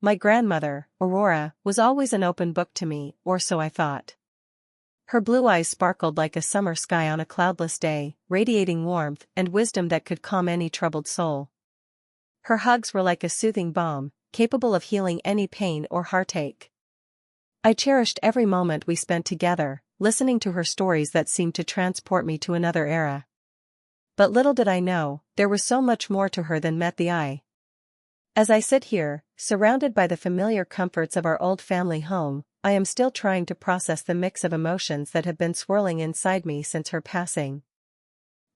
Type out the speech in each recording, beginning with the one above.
My grandmother, Aurora, was always an open book to me, or so I thought. Her blue eyes sparkled like a summer sky on a cloudless day, radiating warmth and wisdom that could calm any troubled soul. Her hugs were like a soothing balm, capable of healing any pain or heartache. I cherished every moment we spent together, listening to her stories that seemed to transport me to another era. But little did I know, there was so much more to her than met the eye. As I sit here, surrounded by the familiar comforts of our old family home, I am still trying to process the mix of emotions that have been swirling inside me since her passing.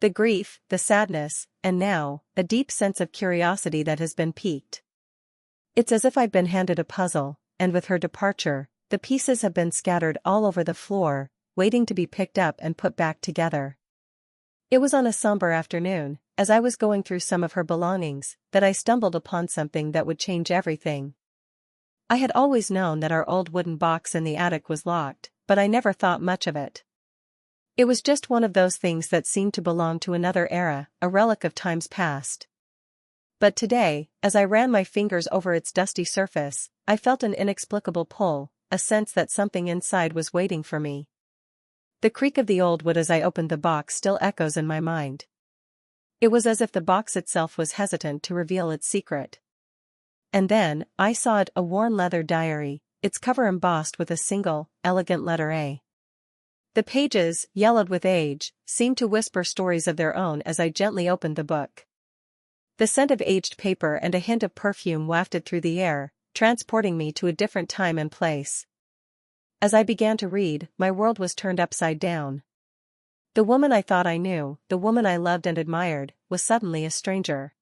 The grief, the sadness, and now, a deep sense of curiosity that has been piqued. It's as if I've been handed a puzzle, and with her departure, the pieces have been scattered all over the floor, waiting to be picked up and put back together. It was on a somber afternoon, as I was going through some of her belongings, that I stumbled upon something that would change everything. I had always known that our old wooden box in the attic was locked, but I never thought much of it. It was just one of those things that seemed to belong to another era, a relic of times past. But today, as I ran my fingers over its dusty surface, I felt an inexplicable pull, a sense that something inside was waiting for me. The creak of the old wood as I opened the box still echoes in my mind. It was as if the box itself was hesitant to reveal its secret. And then, I saw it, a worn leather diary, its cover embossed with a single, elegant letter A. The pages, yellowed with age, seemed to whisper stories of their own as I gently opened the book. The scent of aged paper and a hint of perfume wafted through the air, transporting me to a different time and place. As I began to read, my world was turned upside down. The woman I thought I knew, the woman I loved and admired, was suddenly a stranger.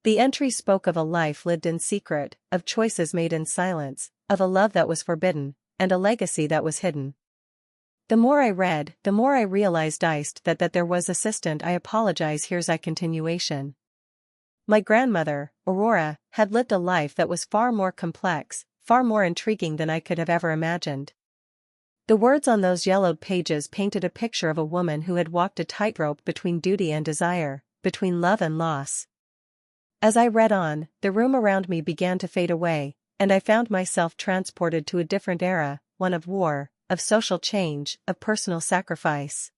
The entry spoke of a life lived in secret, of choices made in silence, of a love that was forbidden, and a legacy that was hidden. The more I read, the more I realized that there was assistant. I apologize. Here's a continuation. My grandmother, Aurora, had lived a life that was far more complex, far more intriguing than I could have ever imagined. The words on those yellowed pages painted a picture of a woman who had walked a tightrope between duty and desire, between love and loss. As I read on, the room around me began to fade away, and I found myself transported to a different era, one of war, of social change, of personal sacrifice.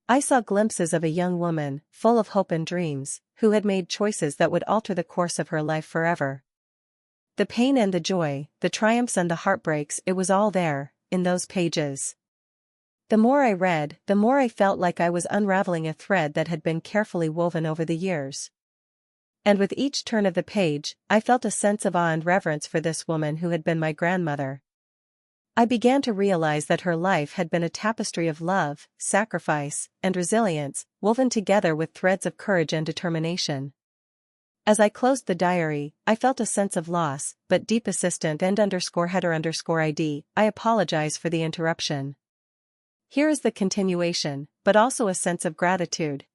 I saw glimpses of a young woman, full of hope and dreams, who had made choices that would alter the course of her life forever. The pain and the joy, the triumphs and the heartbreaks, it was all there, in those pages. The more I read, the more I felt like I was unraveling a thread that had been carefully woven over the years. And with each turn of the page, I felt a sense of awe and reverence for this woman who had been my grandmother. I began to realize that her life had been a tapestry of love, sacrifice, and resilience, woven together with threads of courage and determination. As I closed the diary, I felt a sense of loss, but deep assistant and _header_ID, I apologize for the interruption. Here is the continuation, but also a sense of gratitude.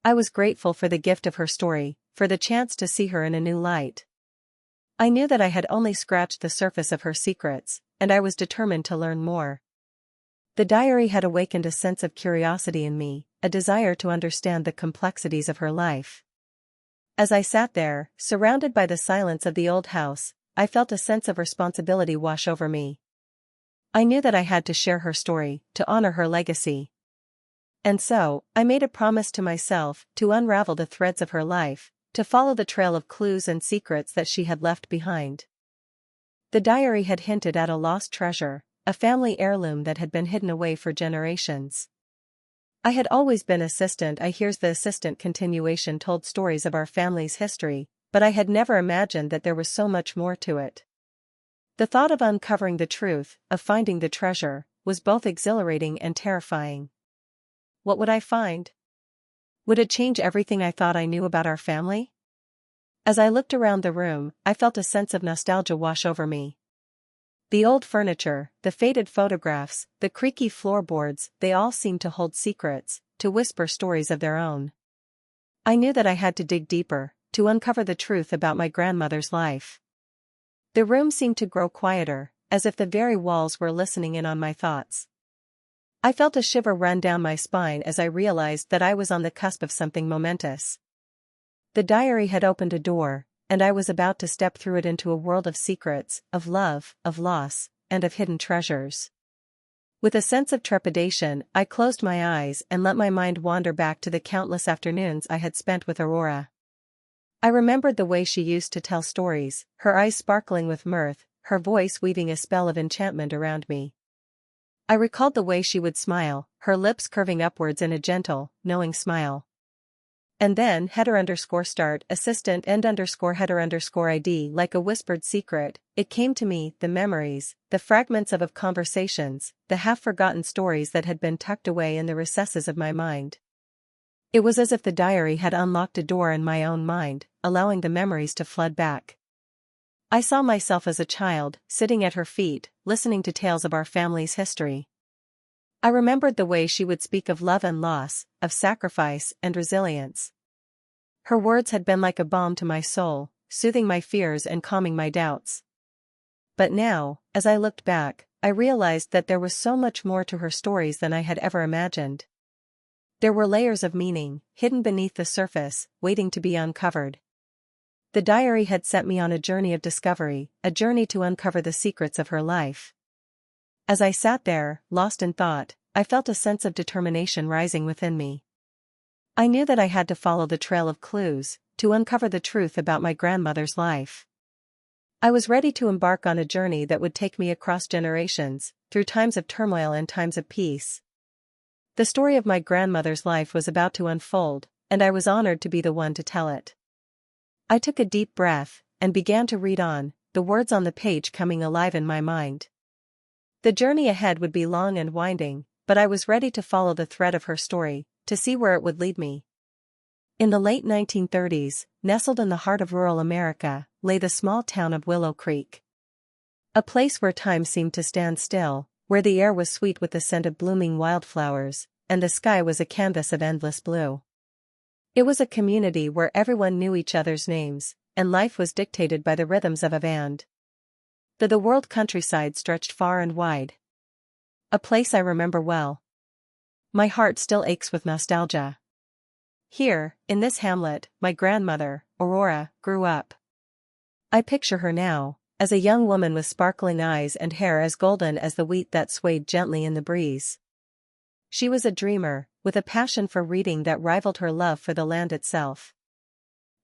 I was grateful for the gift of her story, for the chance to see her in a new light. I knew that I had only scratched the surface of her secrets, and I was determined to learn more. The diary had awakened a sense of curiosity in me, a desire to understand the complexities of her life. As I sat there, surrounded by the silence of the old house, I felt a sense of responsibility wash over me. I knew that I had to share her story, to honor her legacy. And so, I made a promise to myself to unravel the threads of her life, to follow the trail of clues and secrets that she had left behind. The diary had hinted at a lost treasure, a family heirloom that had been hidden away for generations. I had always been assistant. Here's the assistant continuation told stories of our family's history, but I had never imagined that there was so much more to it. The thought of uncovering the truth, of finding the treasure, was both exhilarating and terrifying. What would I find? Would it change everything I thought I knew about our family? As I looked around the room, I felt a sense of nostalgia wash over me. The old furniture, the faded photographs, the creaky floorboards, they all seemed to hold secrets, to whisper stories of their own. I knew that I had to dig deeper, to uncover the truth about my grandmother's life. The room seemed to grow quieter, as if the very walls were listening in on my thoughts. I felt a shiver run down my spine as I realized that I was on the cusp of something momentous. The diary had opened a door, and I was about to step through it into a world of secrets, of love, of loss, and of hidden treasures. With a sense of trepidation, I closed my eyes and let my mind wander back to the countless afternoons I had spent with Aurora. I remembered the way she used to tell stories, her eyes sparkling with mirth, her voice weaving a spell of enchantment around me. I recalled the way she would smile, her lips curving upwards in a gentle, knowing smile. And then header_start assistant end_header_id like a whispered secret, it came to me, the memories, the fragments of conversations, the half-forgotten stories that had been tucked away in the recesses of my mind. It was as if the diary had unlocked a door in my own mind, allowing the memories to flood back. I saw myself as a child, sitting at her feet, listening to tales of our family's history. I remembered the way she would speak of love and loss, of sacrifice and resilience. Her words had been like a balm to my soul, soothing my fears and calming my doubts. But now, as I looked back, I realized that there was so much more to her stories than I had ever imagined. There were layers of meaning, hidden beneath the surface, waiting to be uncovered. The diary had set me on a journey of discovery, a journey to uncover the secrets of her life. As I sat there, lost in thought, I felt a sense of determination rising within me. I knew that I had to follow the trail of clues, to uncover the truth about my grandmother's life. I was ready to embark on a journey that would take me across generations, through times of turmoil and times of peace. The story of my grandmother's life was about to unfold, and I was honored to be the one to tell it. I took a deep breath, and began to read on, the words on the page coming alive in my mind. The journey ahead would be long and winding, but I was ready to follow the thread of her story, to see where it would lead me. In the late 1930s, nestled in the heart of rural America, lay the small town of Willow Creek. A place where time seemed to stand still, where the air was sweet with the scent of blooming wildflowers, and the sky was a canvas of endless blue. It was a community where everyone knew each other's names, and life was dictated by the rhythms of a band. The world countryside stretched far and wide. A place I remember well. My heart still aches with nostalgia. Here, in this hamlet, my grandmother, Aurora, grew up. I picture her now, as a young woman with sparkling eyes and hair as golden as the wheat that swayed gently in the breeze. She was a dreamer, with a passion for reading that rivaled her love for the land itself.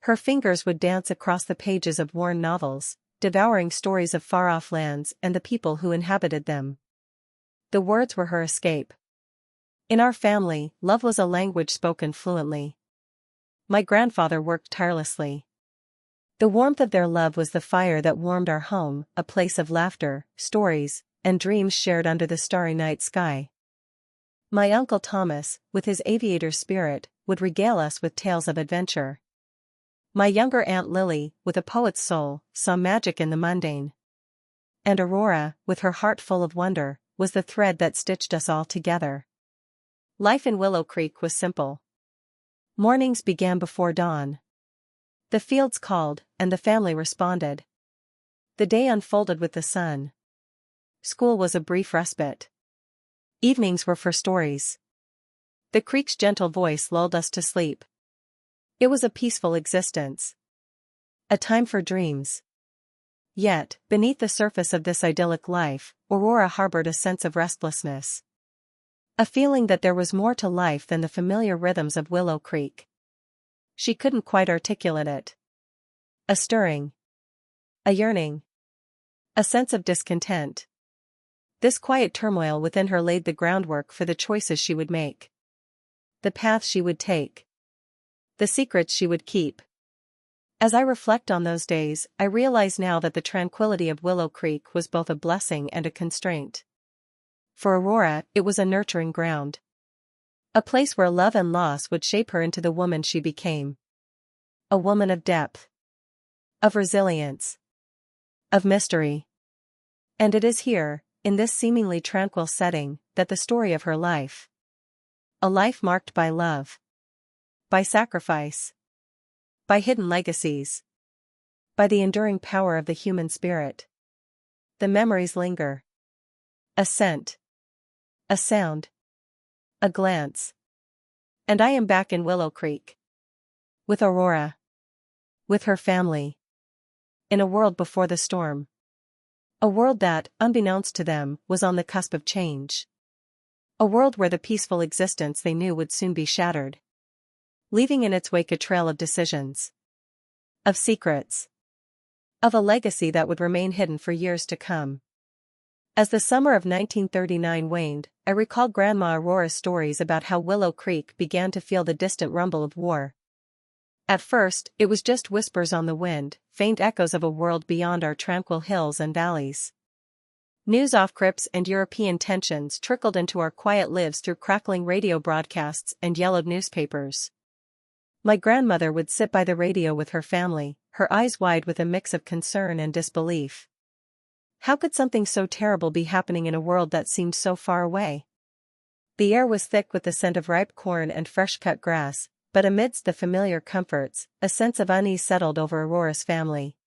Her fingers would dance across the pages of worn novels, devouring stories of far-off lands and the people who inhabited them. The words were her escape. In our family, love was a language spoken fluently. My grandfather worked tirelessly. The warmth of their love was the fire that warmed our home, a place of laughter, stories, and dreams shared under the starry night sky. My Uncle Thomas, with his aviator's spirit, would regale us with tales of adventure. My younger Aunt Lily, with a poet's soul, saw magic in the mundane. And Aurora, with her heart full of wonder, was the thread that stitched us all together. Life in Willow Creek was simple. Mornings began before dawn. The fields called, and the family responded. The day unfolded with the sun. School was a brief respite. Evenings were for stories. The creek's gentle voice lulled us to sleep. It was a peaceful existence. A time for dreams. Yet, beneath the surface of this idyllic life, Aurora harbored a sense of restlessness. A feeling that there was more to life than the familiar rhythms of Willow Creek. She couldn't quite articulate it. A stirring. A yearning. A sense of discontent. This quiet turmoil within her laid the groundwork for the choices she would make. The path she would take. The secrets she would keep. As I reflect on those days, I realize now that the tranquility of Willow Creek was both a blessing and a constraint. For Aurora, it was a nurturing ground. A place where love and loss would shape her into the woman she became. A woman of depth. Of resilience. Of mystery. And it is here, in this seemingly tranquil setting, that the story of her life. A life marked by love. By sacrifice. By hidden legacies. By the enduring power of the human spirit. The memories linger. A scent. A sound. A glance. And I am back in Willow Creek. With Aurora. With her family. in a world before the storm. A world that, unbeknownst to them, was on the cusp of change. A world where the peaceful existence they knew would soon be shattered, leaving in its wake a trail of decisions, of secrets, of a legacy that would remain hidden for years to come. As the summer of 1939 waned, I recalled Grandma Aurora's stories about how Willow Creek began to feel the distant rumble of war. At first, it was just whispers on the wind, faint echoes of a world beyond our tranquil hills and valleys. News off-crips and European tensions trickled into our quiet lives through crackling radio broadcasts and yellowed newspapers. My grandmother would sit by the radio with her family, her eyes wide with a mix of concern and disbelief. How could something so terrible be happening in a world that seemed so far away? The air was thick with the scent of ripe corn and fresh-cut grass, but amidst the familiar comforts, a sense of unease settled over Aurora's family.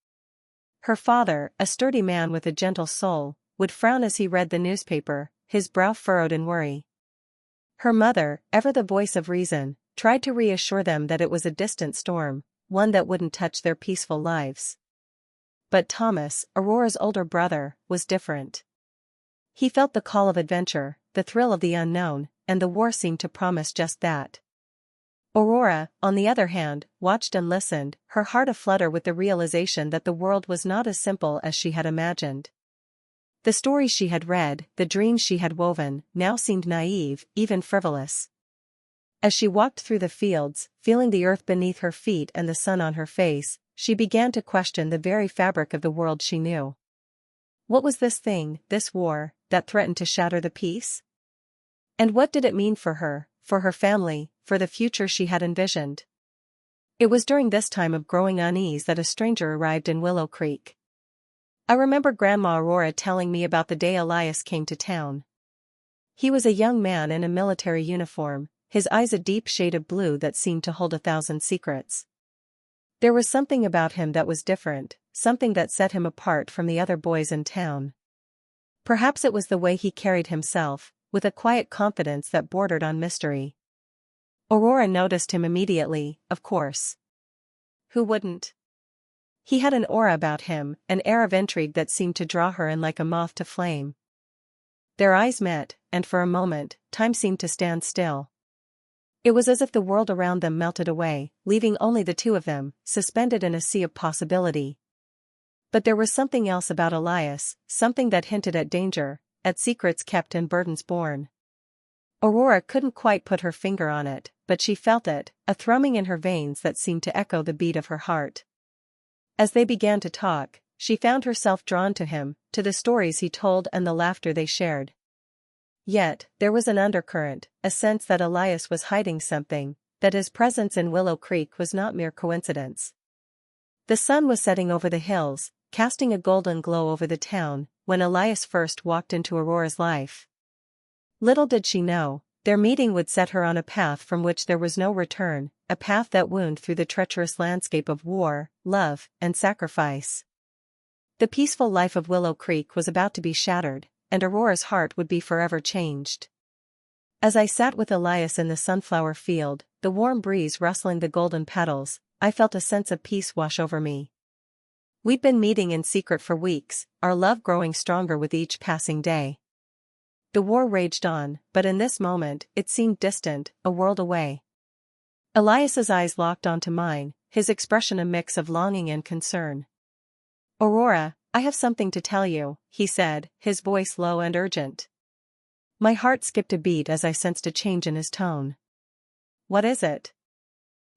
Her father, a sturdy man with a gentle soul, would frown as he read the newspaper, his brow furrowed in worry. Her mother, ever the voice of reason, tried to reassure them that it was a distant storm, one that wouldn't touch their peaceful lives. But Thomas, Aurora's older brother, was different. He felt the call of adventure, the thrill of the unknown, and the war seemed to promise just that. Aurora, on the other hand, watched and listened, her heart aflutter with the realization that the world was not as simple as she had imagined. The stories she had read, the dreams she had woven, now seemed naive, even frivolous. As she walked through the fields, feeling the earth beneath her feet and the sun on her face, she began to question the very fabric of the world she knew. What was this thing, this war, that threatened to shatter the peace? And what did it mean for her family, for the future she had envisioned? It was during this time of growing unease that a stranger arrived in Willow Creek. I remember Grandma Aurora telling me about the day Elias came to town. He was a young man in a military uniform, his eyes a deep shade of blue that seemed to hold 1,000 secrets. There was something about him that was different, something that set him apart from the other boys in town. Perhaps it was the way he carried himself, with a quiet confidence that bordered on mystery. Aurora noticed him immediately, of course. Who wouldn't? He had an aura about him, an air of intrigue that seemed to draw her in like a moth to flame. Their eyes met, and for a moment, time seemed to stand still. It was as if the world around them melted away, leaving only the two of them, suspended in a sea of possibility. But there was something else about Elias, something that hinted at danger, at secrets kept and burdens borne. Aurora couldn't quite put her finger on it, but she felt it, a thrumming in her veins that seemed to echo the beat of her heart. As they began to talk, she found herself drawn to him, to the stories he told and the laughter they shared. Yet, there was an undercurrent, a sense that Elias was hiding something, that his presence in Willow Creek was not mere coincidence. The sun was setting over the hills, casting a golden glow over the town, when Elias first walked into Aurora's life. Little did she know, their meeting would set her on a path from which there was no return, a path that wound through the treacherous landscape of war, love, and sacrifice. The peaceful life of Willow Creek was about to be shattered, and Aurora's heart would be forever changed. As I sat with Elias in the sunflower field, the warm breeze rustling the golden petals, I felt a sense of peace wash over me. We'd been meeting in secret for weeks, our love growing stronger with each passing day. The war raged on, but in this moment, it seemed distant, a world away. Elias's eyes locked onto mine, his expression a mix of longing and concern. "Aurora, I have something to tell you," he said, his voice low and urgent. My heart skipped a beat as I sensed a change in his tone. "What is it?"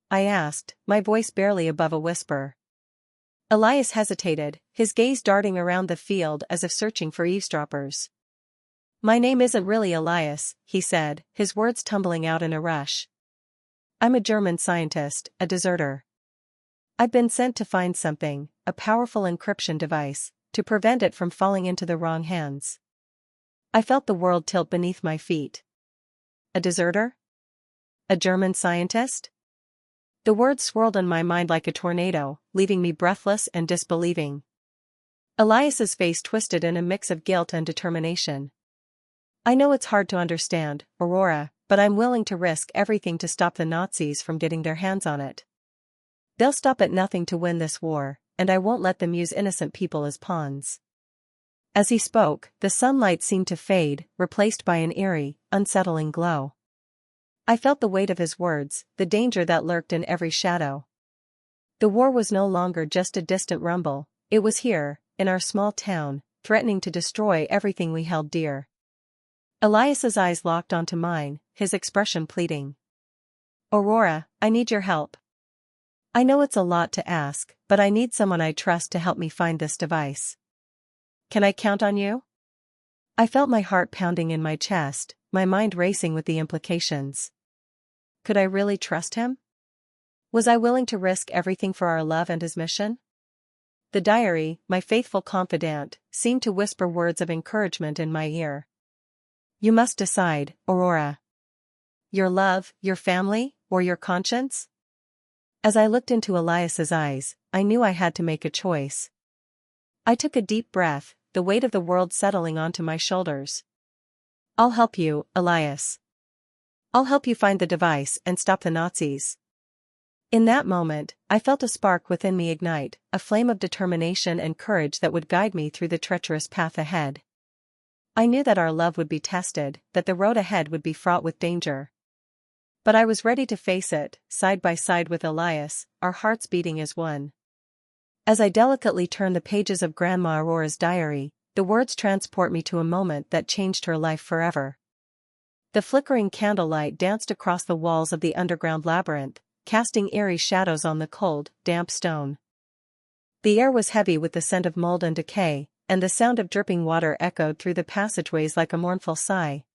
I asked, my voice barely above a whisper. Elias hesitated, his gaze darting around the field as if searching for eavesdroppers. "My name isn't really Elias," he said, his words tumbling out in a rush. "I'm a German scientist, a deserter. I've been sent to find something, a powerful encryption device, to prevent it from falling into the wrong hands." I felt the world tilt beneath my feet. A deserter? A German scientist? The words swirled in my mind like a tornado, leaving me breathless and disbelieving. Elias's face twisted in a mix of guilt and determination. "I know it's hard to understand, Aurora, but I'm willing to risk everything to stop the Nazis from getting their hands on it. They'll stop at nothing to win this war, and I won't let them use innocent people as pawns." As he spoke, the sunlight seemed to fade, replaced by an eerie, unsettling glow. I felt the weight of his words, the danger that lurked in every shadow. The war was no longer just a distant rumble, it was here, in our small town, threatening to destroy everything we held dear. Elias's eyes locked onto mine, his expression pleading. "Aurora, I need your help. I know it's a lot to ask, but I need someone I trust to help me find this device. Can I count on you?" I felt my heart pounding in my chest, my mind racing with the implications. Could I really trust him? Was I willing to risk everything for our love and his mission? The diary, my faithful confidant, seemed to whisper words of encouragement in my ear. "You must decide, Aurora. Your love, your family, or your conscience?" As I looked into Elias's eyes, I knew I had to make a choice. I took a deep breath, the weight of the world settling onto my shoulders. "I'll help you, Elias. I'll help you find the device and stop the Nazis." In that moment, I felt a spark within me ignite, a flame of determination and courage that would guide me through the treacherous path ahead. I knew that our love would be tested, that the road ahead would be fraught with danger. But I was ready to face it, side by side with Elias, our hearts beating as one. As I delicately turned the pages of Grandma Aurora's diary, the words transport me to a moment that changed her life forever. The flickering candlelight danced across the walls of the underground labyrinth, casting eerie shadows on the cold, damp stone. The air was heavy with the scent of mold and decay, and the sound of dripping water echoed through the passageways like a mournful sigh.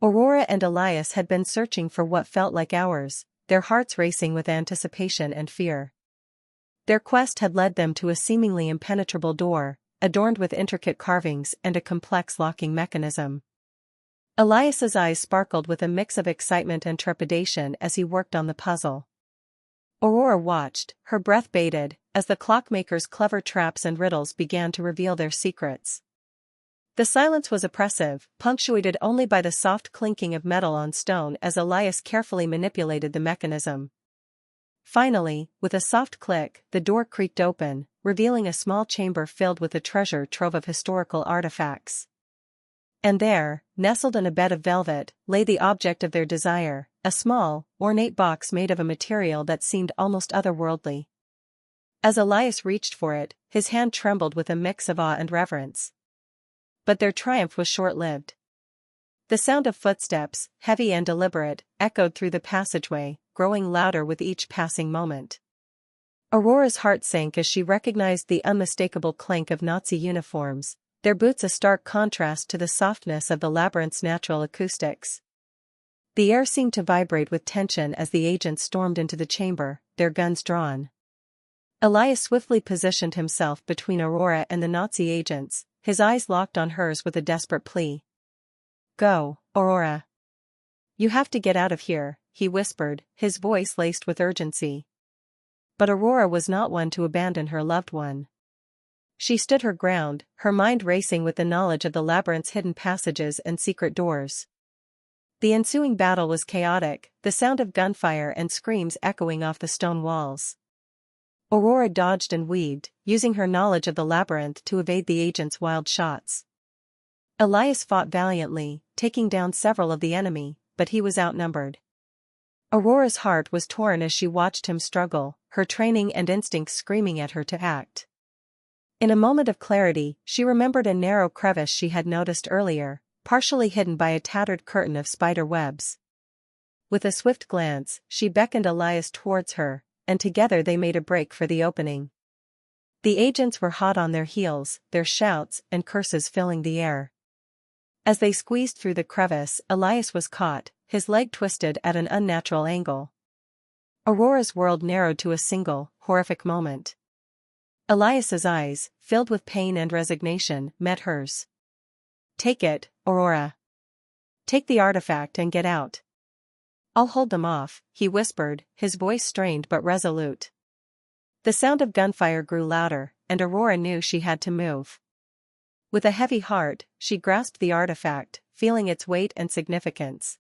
Aurora and Elias had been searching for what felt like hours, their hearts racing with anticipation and fear. Their quest had led them to a seemingly impenetrable door, adorned with intricate carvings and a complex locking mechanism. Elias's eyes sparkled with a mix of excitement and trepidation as he worked on the puzzle. Aurora watched, her breath bated, as the clockmaker's clever traps and riddles began to reveal their secrets. The silence was oppressive, punctuated only by the soft clinking of metal on stone as Elias carefully manipulated the mechanism. Finally, with a soft click, the door creaked open, revealing a small chamber filled with a treasure trove of historical artifacts. And there, nestled in a bed of velvet, lay the object of their desire, a small, ornate box made of a material that seemed almost otherworldly. As Elias reached for it, his hand trembled with a mix of awe and reverence. But their triumph was short-lived. The sound of footsteps, heavy and deliberate, echoed through the passageway, growing louder with each passing moment. Aurora's heart sank as she recognized the unmistakable clank of Nazi uniforms, their boots a stark contrast to the softness of the labyrinth's natural acoustics. The air seemed to vibrate with tension as the agents stormed into the chamber, their guns drawn. Elias swiftly positioned himself between Aurora and the Nazi agents, his eyes locked on hers with a desperate plea. "Go, Aurora. You have to get out of here," he whispered, his voice laced with urgency. But Aurora was not one to abandon her loved one. She stood her ground, her mind racing with the knowledge of the labyrinth's hidden passages and secret doors. The ensuing battle was chaotic, the sound of gunfire and screams echoing off the stone walls. Aurora dodged and weaved, using her knowledge of the labyrinth to evade the agent's wild shots. Elias fought valiantly, taking down several of the enemy, but he was outnumbered. Aurora's heart was torn as she watched him struggle, her training and instincts screaming at her to act. In a moment of clarity, she remembered a narrow crevice she had noticed earlier, partially hidden by a tattered curtain of spider webs. With a swift glance, she beckoned Elias towards her, and together they made a break for the opening. The agents were hot on their heels, their shouts and curses filling the air. As they squeezed through the crevice, Elias was caught, his leg twisted at an unnatural angle. Aurora's world narrowed to a single, horrific moment. Elias's eyes, filled with pain and resignation, met hers. "Take it, Aurora. Take the artifact and get out." "I'll hold them off," he whispered, his voice strained but resolute. The sound of gunfire grew louder, and Aurora knew she had to move. With a heavy heart, she grasped the artifact, feeling its weight and significance.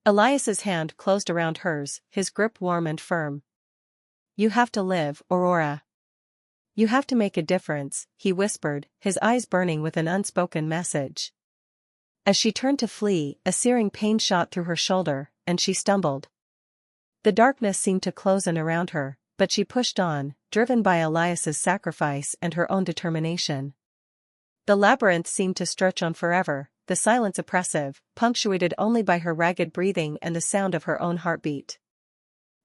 Elias's hand closed around hers, his grip warm and firm. "You have to live, Aurora. "You have to make a difference," he whispered, his eyes burning with an unspoken message. As she turned to flee, a searing pain shot through her shoulder, and she stumbled. The darkness seemed to close in around her, but she pushed on, driven by Elias's sacrifice and her own determination. The labyrinth seemed to stretch on forever, the silence oppressive, punctuated only by her ragged breathing and the sound of her own heartbeat.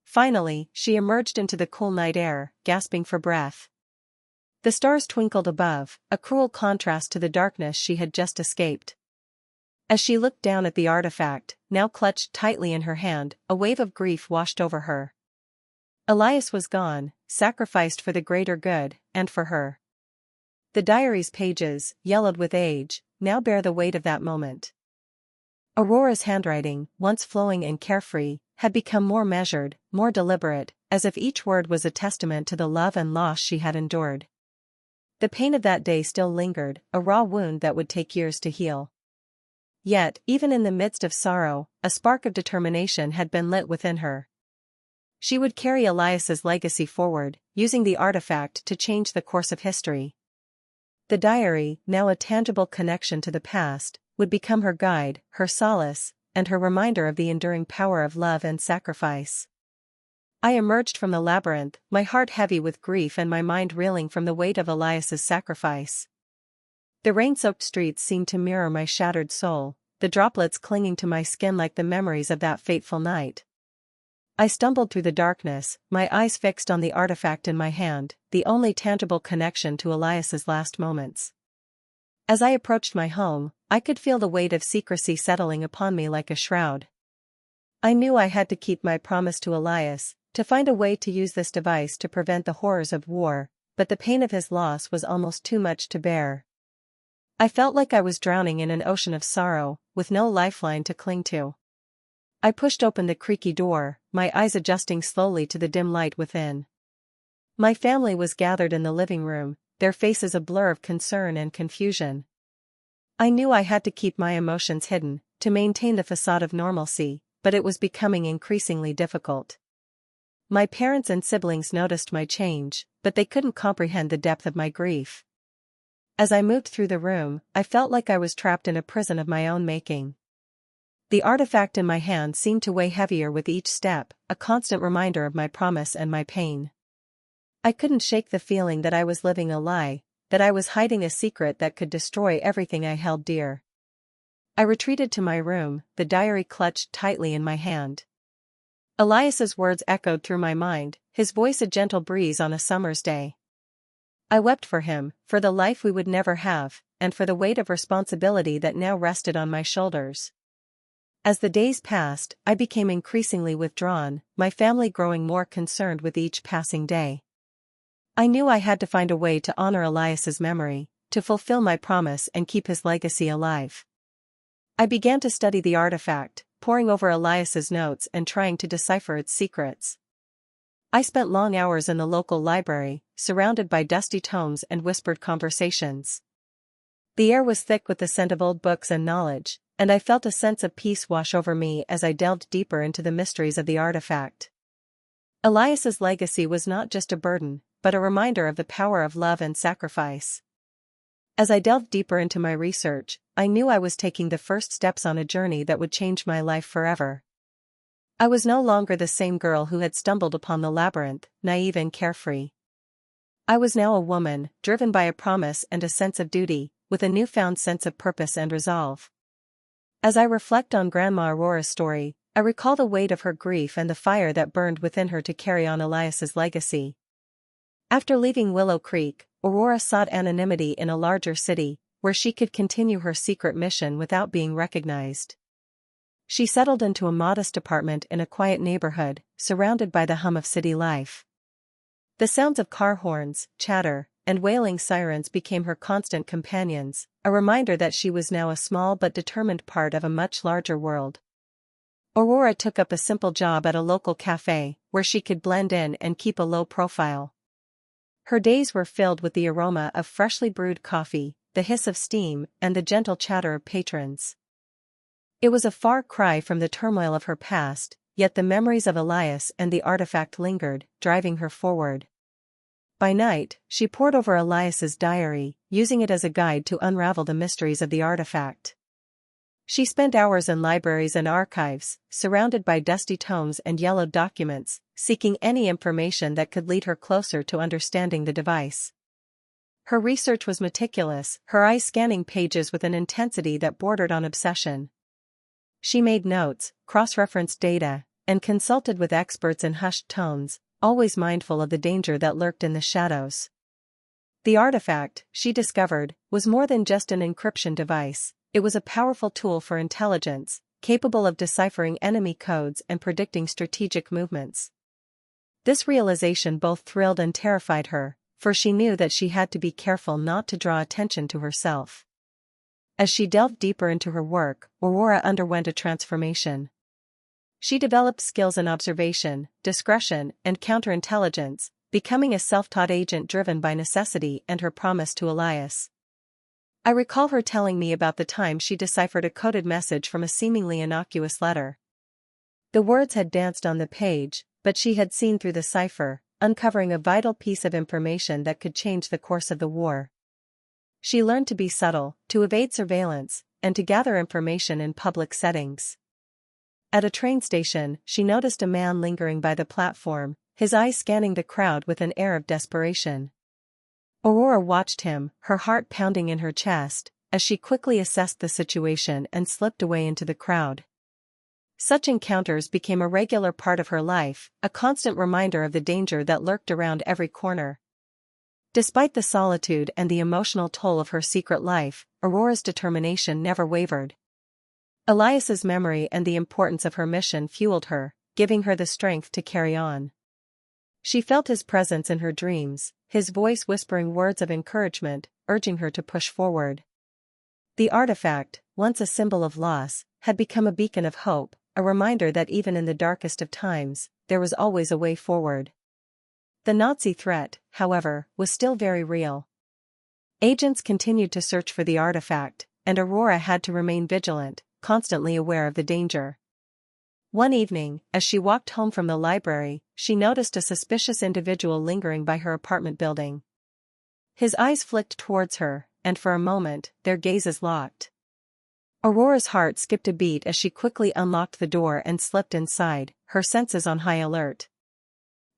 Finally, she emerged into the cool night air, gasping for breath. The stars twinkled above, a cruel contrast to the darkness she had just escaped. As she looked down at the artifact, now clutched tightly in her hand, a wave of grief washed over her. Elias was gone, sacrificed for the greater good, and for her. The diary's pages, yellowed with age, now bear the weight of that moment. Aurora's handwriting, once flowing and carefree, had become more measured, more deliberate, as if each word was a testament to the love and loss she had endured. The pain of that day still lingered, a raw wound that would take years to heal. Yet, even in the midst of sorrow, a spark of determination had been lit within her. She would carry Elias's legacy forward, using the artifact to change the course of history. The diary, now a tangible connection to the past, would become her guide, her solace, and her reminder of the enduring power of love and sacrifice. I emerged from the labyrinth, my heart heavy with grief and my mind reeling from the weight of Elias's sacrifice. The rain-soaked streets seemed to mirror my shattered soul, the droplets clinging to my skin like the memories of that fateful night. I stumbled through the darkness, my eyes fixed on the artifact in my hand, the only tangible connection to Elias's last moments. As I approached my home, I could feel the weight of secrecy settling upon me like a shroud. I knew I had to keep my promise to Elias, to find a way to use this device to prevent the horrors of war, but the pain of his loss was almost too much to bear. I felt like I was drowning in an ocean of sorrow, with no lifeline to cling to. I pushed open the creaky door, my eyes adjusting slowly to the dim light within. My family was gathered in the living room, their faces a blur of concern and confusion. I knew I had to keep my emotions hidden, to maintain the facade of normalcy, but it was becoming increasingly difficult. My parents and siblings noticed my change, but they couldn't comprehend the depth of my grief. As I moved through the room, I felt like I was trapped in a prison of my own making. The artifact in my hand seemed to weigh heavier with each step, a constant reminder of my promise and my pain. I couldn't shake the feeling that I was living a lie, that I was hiding a secret that could destroy everything I held dear. I retreated to my room, the diary clutched tightly in my hand. Elias's words echoed through my mind, his voice a gentle breeze on a summer's day. I wept for him, for the life we would never have, and for the weight of responsibility that now rested on my shoulders. As the days passed, I became increasingly withdrawn, my family growing more concerned with each passing day. I knew I had to find a way to honor Elias's memory, to fulfill my promise and keep his legacy alive. I began to study the artifact, poring over Elias's notes and trying to decipher its secrets. I spent long hours in the local library, surrounded by dusty tomes and whispered conversations. The air was thick with the scent of old books and knowledge, and I felt a sense of peace wash over me as I delved deeper into the mysteries of the artifact. Elias's legacy was not just a burden, but a reminder of the power of love and sacrifice. As I delved deeper into my research, I knew I was taking the first steps on a journey that would change my life forever. I was no longer the same girl who had stumbled upon the labyrinth, naive and carefree. I was now a woman, driven by a promise and a sense of duty, with a newfound sense of purpose and resolve. As I reflect on Grandma Aurora's story, I recall the weight of her grief and the fire that burned within her to carry on Elias's legacy. After leaving Willow Creek, Aurora sought anonymity in a larger city, where she could continue her secret mission without being recognized. She settled into a modest apartment in a quiet neighborhood, surrounded by the hum of city life. The sounds of car horns, chatter, and wailing sirens became her constant companions, a reminder that she was now a small but determined part of a much larger world. Aurora took up a simple job at a local cafe, where she could blend in and keep a low profile. Her days were filled with the aroma of freshly brewed coffee, the hiss of steam, and the gentle chatter of patrons. It was a far cry from the turmoil of her past, yet the memories of Elias and the artifact lingered, driving her forward. By night, she pored over Elias's diary, using it as a guide to unravel the mysteries of the artifact. She spent hours in libraries and archives, surrounded by dusty tomes and yellowed documents, seeking any information that could lead her closer to understanding the device. Her research was meticulous, her eyes scanning pages with an intensity that bordered on obsession. She made notes, cross-referenced data, and consulted with experts in hushed tones, always mindful of the danger that lurked in the shadows. The artifact, she discovered, was more than just an encryption device. It was a powerful tool for intelligence, capable of deciphering enemy codes and predicting strategic movements. This realization both thrilled and terrified her, for she knew that she had to be careful not to draw attention to herself. As she delved deeper into her work, Aurora underwent a transformation. She developed skills in observation, discretion, and counterintelligence, becoming a self-taught agent driven by necessity and her promise to Elias. I recall her telling me about the time she deciphered a coded message from a seemingly innocuous letter. The words had danced on the page, but she had seen through the cipher, uncovering a vital piece of information that could change the course of the war. She learned to be subtle, to evade surveillance, and to gather information in public settings. At a train station, she noticed a man lingering by the platform, his eyes scanning the crowd with an air of desperation. Aurora watched him, her heart pounding in her chest, as she quickly assessed the situation and slipped away into the crowd. Such encounters became a regular part of her life, a constant reminder of the danger that lurked around every corner. Despite the solitude and the emotional toll of her secret life, Aurora's determination never wavered. Elias's memory and the importance of her mission fueled her, giving her the strength to carry on. She felt his presence in her dreams, his voice whispering words of encouragement, urging her to push forward. The artifact, once a symbol of loss, had become a beacon of hope, a reminder that even in the darkest of times, there was always a way forward. The Nazi threat, however, was still very real. Agents continued to search for the artifact, and Aurora had to remain vigilant, constantly aware of the danger. One evening, as she walked home from the library, she noticed a suspicious individual lingering by her apartment building. His eyes flicked towards her, and for a moment, their gazes locked. Aurora's heart skipped a beat as she quickly unlocked the door and slipped inside, her senses on high alert.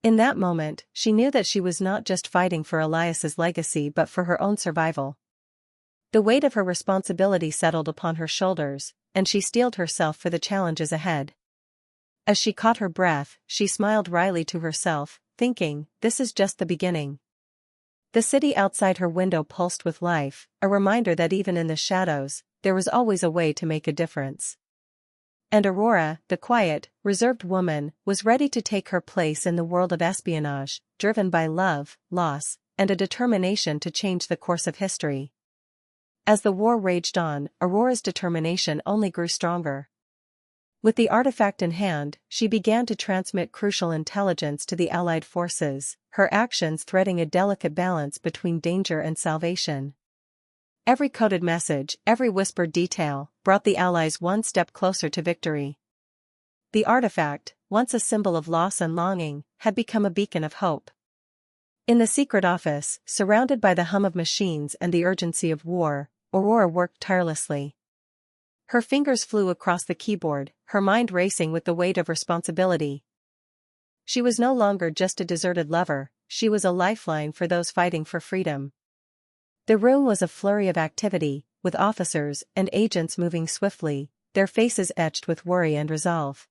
In that moment, she knew that she was not just fighting for Elias's legacy but for her own survival. The weight of her responsibility settled upon her shoulders, and she steeled herself for the challenges ahead. As she caught her breath, she smiled wryly to herself, thinking, this is just the beginning. The city outside her window pulsed with life, a reminder that even in the shadows, there was always a way to make a difference. And Aurora, the quiet, reserved woman, was ready to take her place in the world of espionage, driven by love, loss, and a determination to change the course of history. As the war raged on, Aurora's determination only grew stronger. With the artifact in hand, she began to transmit crucial intelligence to the Allied forces, her actions threading a delicate balance between danger and salvation. Every coded message, every whispered detail, brought the Allies one step closer to victory. The artifact, once a symbol of loss and longing, had become a beacon of hope. In the secret office, surrounded by the hum of machines and the urgency of war, Aurora worked tirelessly. Her fingers flew across the keyboard, her mind racing with the weight of responsibility. She was no longer just a deserted lover, she was a lifeline for those fighting for freedom. The room was a flurry of activity, with officers and agents moving swiftly, their faces etched with worry and resolve.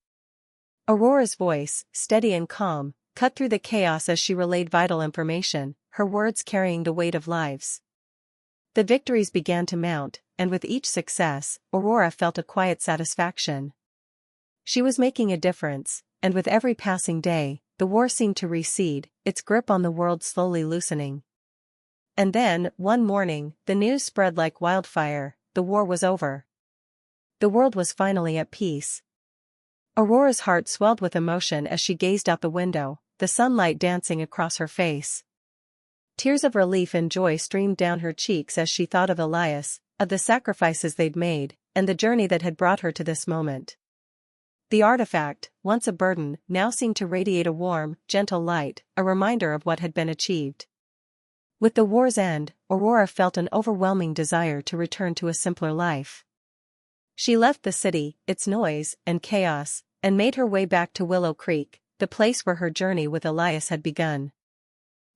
Aurora's voice, steady and calm, cut through the chaos as she relayed vital information, her words carrying the weight of lives. The victories began to mount, and with each success, Aurora felt a quiet satisfaction. She was making a difference, and with every passing day, the war seemed to recede, its grip on the world slowly loosening. And then, one morning, the news spread like wildfire: the war was over. The world was finally at peace. Aurora's heart swelled with emotion as she gazed out the window, the sunlight dancing across her face. Tears of relief and joy streamed down her cheeks as she thought of Elias, of the sacrifices they'd made, and the journey that had brought her to this moment. The artifact, once a burden, now seemed to radiate a warm, gentle light, a reminder of what had been achieved. With the war's end, Aurora felt an overwhelming desire to return to a simpler life. She left the city, its noise and chaos, and made her way back to Willow Creek, the place where her journey with Elias had begun.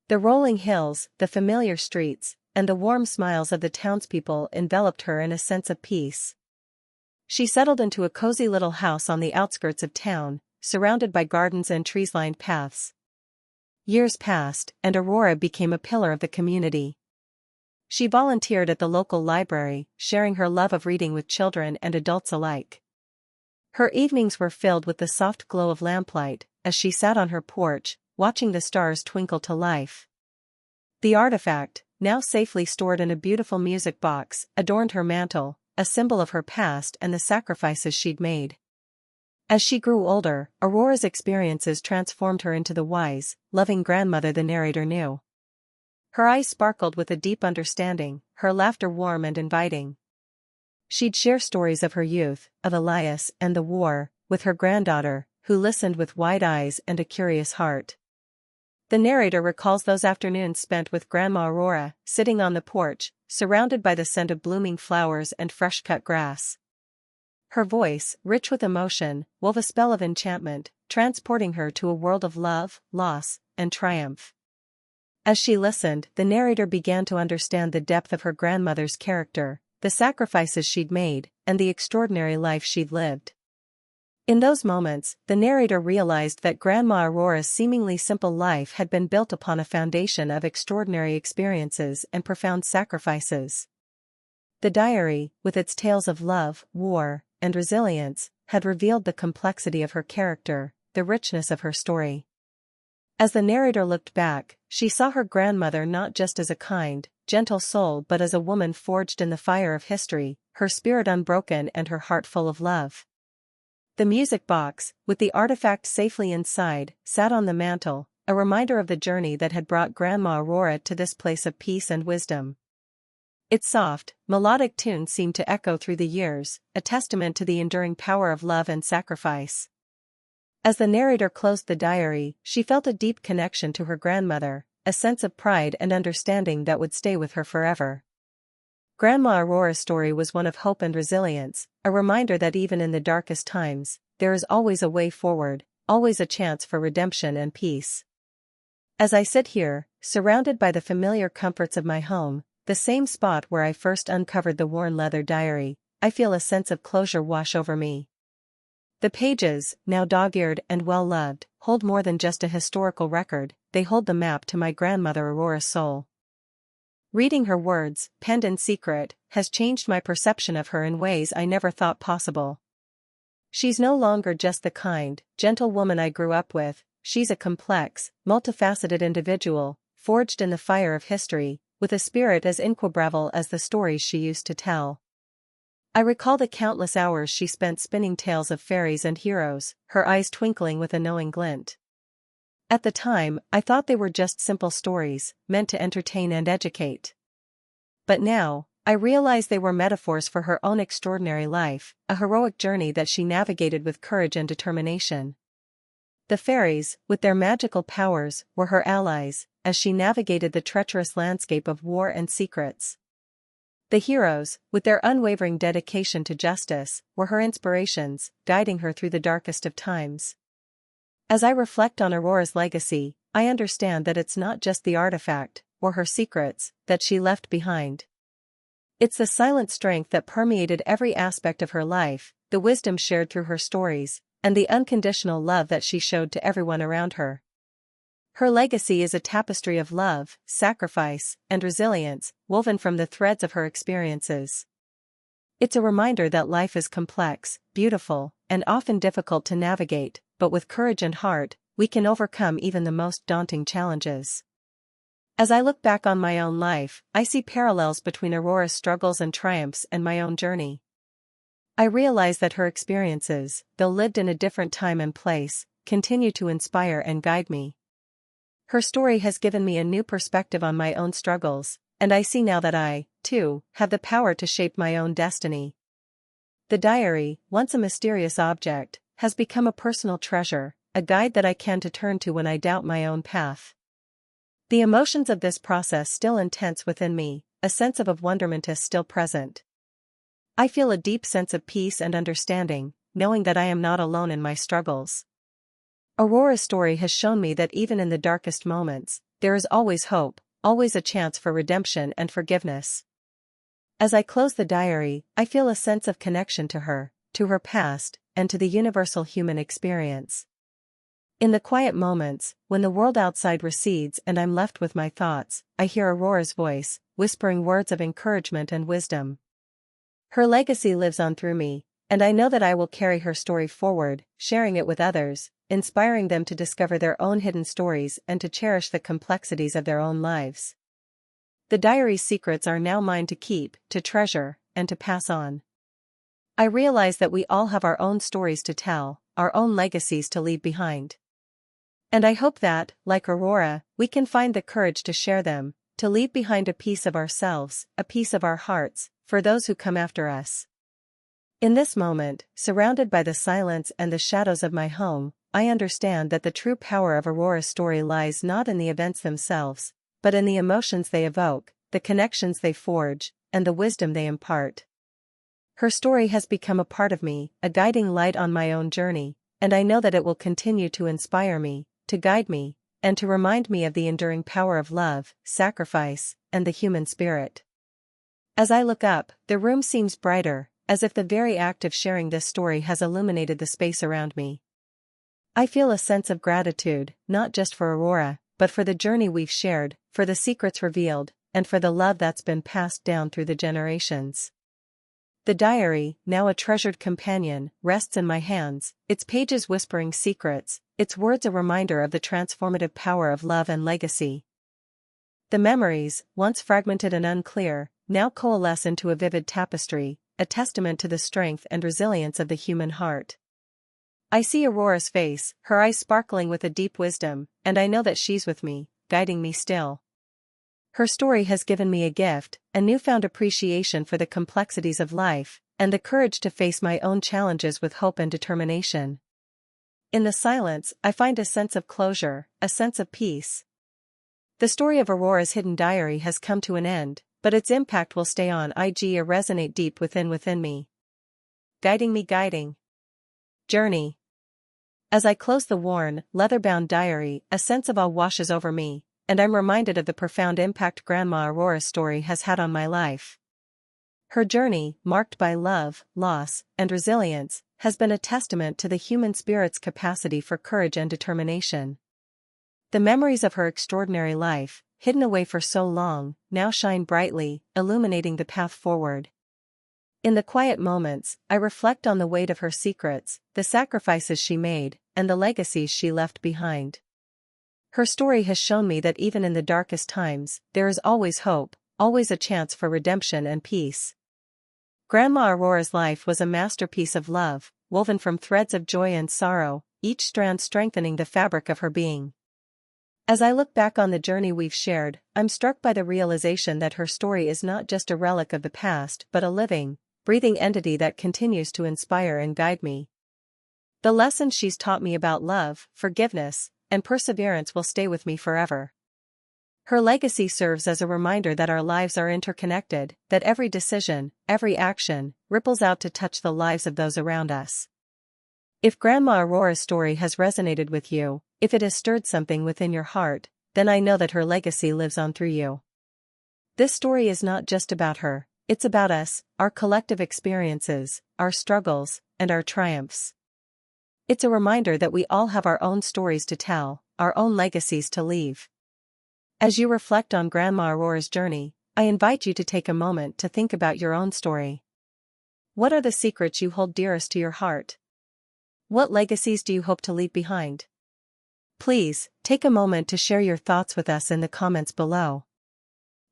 The rolling hills, the familiar streets, and the warm smiles of the townspeople enveloped her in a sense of peace. She settled into a cozy little house on the outskirts of town, surrounded by gardens and trees-lined paths. Years passed, and Aurora became a pillar of the community. She volunteered at the local library, sharing her love of reading with children and adults alike. Her evenings were filled with the soft glow of lamplight, as she sat on her porch, watching the stars twinkle to life. The artifact, now safely stored in a beautiful music box, adorned her mantle, a symbol of her past and the sacrifices she'd made. As she grew older, Aurora's experiences transformed her into the wise, loving grandmother the narrator knew. Her eyes sparkled with a deep understanding, her laughter warm and inviting. She'd share stories of her youth, of Elias and the war, with her granddaughter, who listened with wide eyes and a curious heart. The narrator recalls those afternoons spent with Grandma Aurora, sitting on the porch, surrounded by the scent of blooming flowers and fresh-cut grass. Her voice, rich with emotion, wove a spell of enchantment, transporting her to a world of love, loss, and triumph. As she listened, the narrator began to understand the depth of her grandmother's character, the sacrifices she'd made, and the extraordinary life she'd lived. In those moments, the narrator realized that Grandma Aurora's seemingly simple life had been built upon a foundation of extraordinary experiences and profound sacrifices. The diary, with its tales of love, war, and resilience, had revealed the complexity of her character, the richness of her story. As the narrator looked back, she saw her grandmother not just as a kind, gentle soul but as a woman forged in the fire of history, her spirit unbroken and her heart full of love. The music box, with the artifact safely inside, sat on the mantel, a reminder of the journey that had brought Grandma Aurora to this place of peace and wisdom. Its soft, melodic tune seemed to echo through the years, a testament to the enduring power of love and sacrifice. As the narrator closed the diary, she felt a deep connection to her grandmother, a sense of pride and understanding that would stay with her forever. Grandma Aurora's story was one of hope and resilience, a reminder that even in the darkest times, there is always a way forward, always a chance for redemption and peace. As I sit here, surrounded by the familiar comforts of my home, the same spot where I first uncovered the worn leather diary, I feel a sense of closure wash over me. The pages, now dog-eared and well-loved, hold more than just a historical record, they hold the map to my grandmother Aurora's soul. Reading her words, penned in secret, has changed my perception of her in ways I never thought possible. She's no longer just the kind, gentle woman I grew up with, she's a complex, multifaceted individual, forged in the fire of history, with a spirit as inquebrable as the stories she used to tell. I recall the countless hours she spent spinning tales of fairies and heroes, her eyes twinkling with a knowing glint. At the time, I thought they were just simple stories, meant to entertain and educate. But now, I realize they were metaphors for her own extraordinary life, a heroic journey that she navigated with courage and determination. The fairies, with their magical powers, were her allies, as she navigated the treacherous landscape of war and secrets. The heroes, with their unwavering dedication to justice, were her inspirations, guiding her through the darkest of times. As I reflect on Aurora's legacy, I understand that it's not just the artifact, or her secrets, that she left behind. It's the silent strength that permeated every aspect of her life, the wisdom shared through her stories, and the unconditional love that she showed to everyone around her. Her legacy is a tapestry of love, sacrifice, and resilience, woven from the threads of her experiences. It's a reminder that life is complex, beautiful, and often difficult to navigate, but with courage and heart, we can overcome even the most daunting challenges. As I look back on my own life, I see parallels between Aurora's struggles and triumphs and my own journey. I realize that her experiences, though lived in a different time and place, continue to inspire and guide me. Her story has given me a new perspective on my own struggles, and I see now that I, too, have the power to shape my own destiny. The diary, once a mysterious object, has become a personal treasure, a guide that I can turn to when I doubt my own path. The emotions of this process still intense within me, a sense of wonderment is still present. I feel a deep sense of peace and understanding, knowing that I am not alone in my struggles. Aurora's story has shown me that even in the darkest moments, there is always hope, always a chance for redemption and forgiveness. As I close the diary, I feel a sense of connection to her past, and to the universal human experience. In the quiet moments, when the world outside recedes and I'm left with my thoughts, I hear Aurora's voice, whispering words of encouragement and wisdom. Her legacy lives on through me, and I know that I will carry her story forward, sharing it with others, inspiring them to discover their own hidden stories and to cherish the complexities of their own lives. The diary's secrets are now mine to keep, to treasure, and to pass on. I realize that we all have our own stories to tell, our own legacies to leave behind. And I hope that, like Aurora, we can find the courage to share them, to leave behind a piece of ourselves, a piece of our hearts, for those who come after us. In this moment, surrounded by the silence and the shadows of my home, I understand that the true power of Aurora's story lies not in the events themselves, but in the emotions they evoke, the connections they forge, and the wisdom they impart. Her story has become a part of me, a guiding light on my own journey, and I know that it will continue to inspire me, to guide me, and to remind me of the enduring power of love, sacrifice, and the human spirit. As I look up, the room seems brighter, as if the very act of sharing this story has illuminated the space around me. I feel a sense of gratitude, not just for Aurora, but for the journey we've shared, for the secrets revealed, and for the love that's been passed down through the generations. The diary, now a treasured companion, rests in my hands, its pages whispering secrets, its words a reminder of the transformative power of love and legacy. The memories, once fragmented and unclear, now coalesce into a vivid tapestry, a testament to the strength and resilience of the human heart. I see Aurora's face, her eyes sparkling with a deep wisdom, and I know that she's with me, guiding me still. Her story has given me a gift, a newfound appreciation for the complexities of life, and the courage to face my own challenges with hope and determination. In the silence, I find a sense of closure, a sense of peace. The story of Aurora's hidden diary has come to an end, but its impact will stay on. Resonate deep within me. Guiding journey. As I close the worn, leather-bound diary, a sense of awe washes over me, and I'm reminded of the profound impact Grandma Aurora's story has had on my life. Her journey, marked by love, loss, and resilience, has been a testament to the human spirit's capacity for courage and determination. The memories of her extraordinary life, hidden away for so long, now shine brightly, illuminating the path forward. In the quiet moments, I reflect on the weight of her secrets, the sacrifices she made, and the legacies she left behind. Her story has shown me that even in the darkest times, there is always hope, always a chance for redemption and peace. Grandma Aurora's life was a masterpiece of love, woven from threads of joy and sorrow, each strand strengthening the fabric of her being. As I look back on the journey we've shared, I'm struck by the realization that her story is not just a relic of the past but a living, breathing entity that continues to inspire and guide me. The lessons she's taught me about love, forgiveness, and perseverance will stay with me forever. Her legacy serves as a reminder that our lives are interconnected, that every decision, every action, ripples out to touch the lives of those around us. If Grandma Aurora's story has resonated with you, if it has stirred something within your heart, then I know that her legacy lives on through you. This story is not just about her, it's about us, our collective experiences, our struggles, and our triumphs. It's a reminder that we all have our own stories to tell, our own legacies to leave. As you reflect on Grandma Aurora's journey, I invite you to take a moment to think about your own story. What are the secrets you hold dearest to your heart? What legacies do you hope to leave behind? Please, take a moment to share your thoughts with us in the comments below.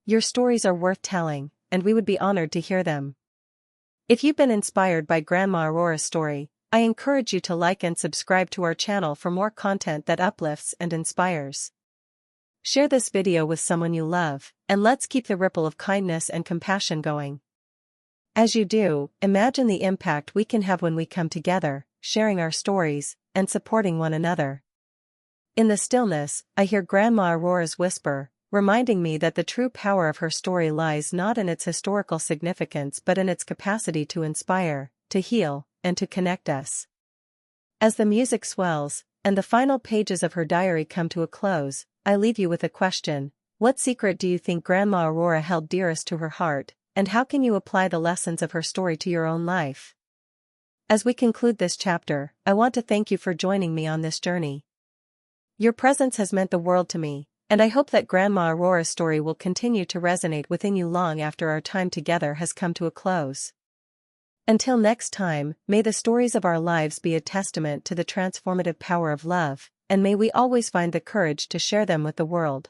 Your stories are worth telling, and we would be honored to hear them. If you've been inspired by Grandma Aurora's story, I encourage you to like and subscribe to our channel for more content that uplifts and inspires. Share this video with someone you love, and let's keep the ripple of kindness and compassion going. As you do, imagine the impact we can have when we come together, sharing our stories, and supporting one another. In the stillness, I hear Grandma Aurora's whisper, reminding me that the true power of her story lies not in its historical significance but in its capacity to inspire, to heal, and to connect us. As the music swells, and the final pages of her diary come to a close, I leave you with a question: what secret do you think Grandma Aurora held dearest to her heart, and how can you apply the lessons of her story to your own life? As we conclude this chapter, I want to thank you for joining me on this journey. Your presence has meant the world to me, and I hope that Grandma Aurora's story will continue to resonate within you long after our time together has come to a close. Until next time, may the stories of our lives be a testament to the transformative power of love, and may we always find the courage to share them with the world.